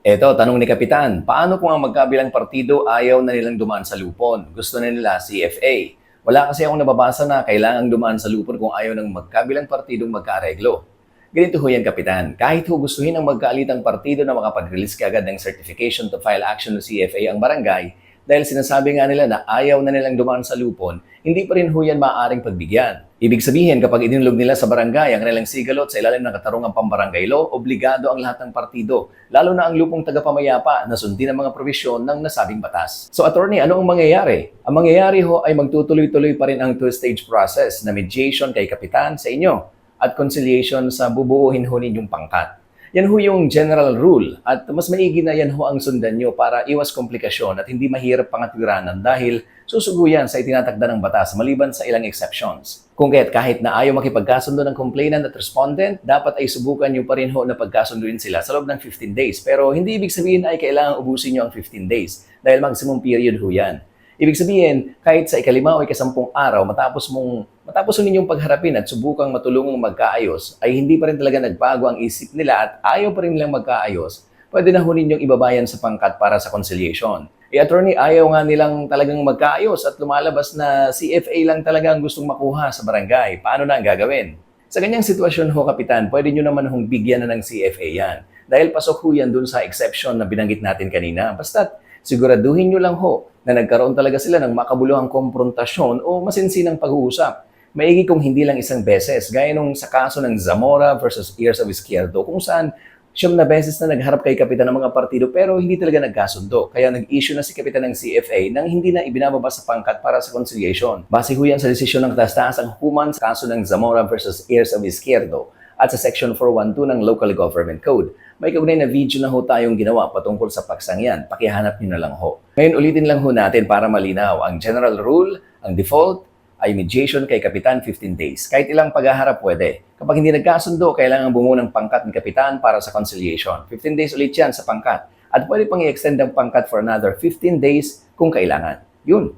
Eto, tanong ni Kapitan, paano kung ang magkabilang partido ayaw na nilang dumaan sa lupon? Gusto na nila CFA. Wala kasi akong nababasa na kailangang dumaan sa lupon kung ayaw ng magkabilang partidong magkaareglo. Ganito ho yan, Kapitan. Kahit ho gustuhin ng magkaalitang partido na makapag-release kaagad ng certification to file action ng CFA ang barangay, dahil sinasabi nga nila na ayaw na nilang dumaan sa lupon, hindi pa rin ho yan maaaring pagbigyan. Ibig sabihin, kapag idinulog nila sa barangay ang kanilang sigalot sa ilalim ng katarungang pambarangay law, obligado ang lahat ng partido, lalo na ang lupong tagapamayapa na sundin ang mga probisyon ng nasabing batas. So, attorney, ano ang mangyayari? Ang mangyayari ho ay magtutuloy-tuloy pa rin ang two-stage process na mediation kay Kapitan sa inyo at conciliation sa bubuuhin ho ninyong pangkat. Yan ho yung general rule at mas maigi na yan ho ang sundan nyo para iwas komplikasyon at hindi mahirap pangatwiranan dahil susugo yan sa itinatakda ng batas maliban sa ilang exceptions. Kung kaya't kahit na ayaw makipagkasundo ng complainant at respondent, dapat ay subukan nyo pa rin ho na pagkasunduin sila sa loob ng 15 days. Pero hindi ibig sabihin ay kailangang ubusin nyo ang 15 days dahil maximum period ho yan. Ibig sabihin, kahit sa ikalima o ikasampung araw, matapos mo ninyong pagharapin at subukang matulungang magkaayos, ay hindi pa rin talaga nagbago ang isip nila at ayaw pa rin nilang magkaayos, pwede na ho ninyong ibabayan sa pangkat para sa conciliation. Attorney, ayaw nga nilang talagang magkaayos at lumalabas na CFA lang talaga ang gustong makuha sa barangay. Paano na ang gagawin? Sa ganyang sitwasyon ho, Kapitan, pwede nyo naman hong bigyan na ng CFA yan. Dahil pasok ho yan dun sa exception na binanggit natin kanina. Basta't siguraduhin nyo lang ho na nagkaroon talaga sila ng makabuluhang komprontasyon o masinsinang pag-uusap. Maigi kung hindi lang isang beses, gaya nung sa kaso ng Zamora versus Ears of Izquierdo, kung saan 9 na beses na nagharap kay Kapitan ng mga partido pero hindi talaga nagkasundo. Kaya nag-issue na si Kapitan ng CFA nang hindi na ibinababa sa pangkat para sa conciliation. Base ho yan sa desisyon ng taas-taasang hukuman sa kaso ng Zamora versus Ears of Izquierdo at sa Section 412 ng Local Government Code. May kaugnay na video na ho tayong ginawa patungkol sa paksang yan. Pakihanap nyo na lang ho. Ngayon ulitin lang ho natin para malinaw. Ang general rule, ang default, ay mediation kay Kapitan 15 days. Kahit ilang paghaharap pwede. Kapag hindi nagkasundo, kailangan bumuo ng pangkat ni Kapitan para sa conciliation. 15 days ulit yan sa pangkat. At pwede pang i-extend ang pangkat for another 15 days kung kailangan. Yun.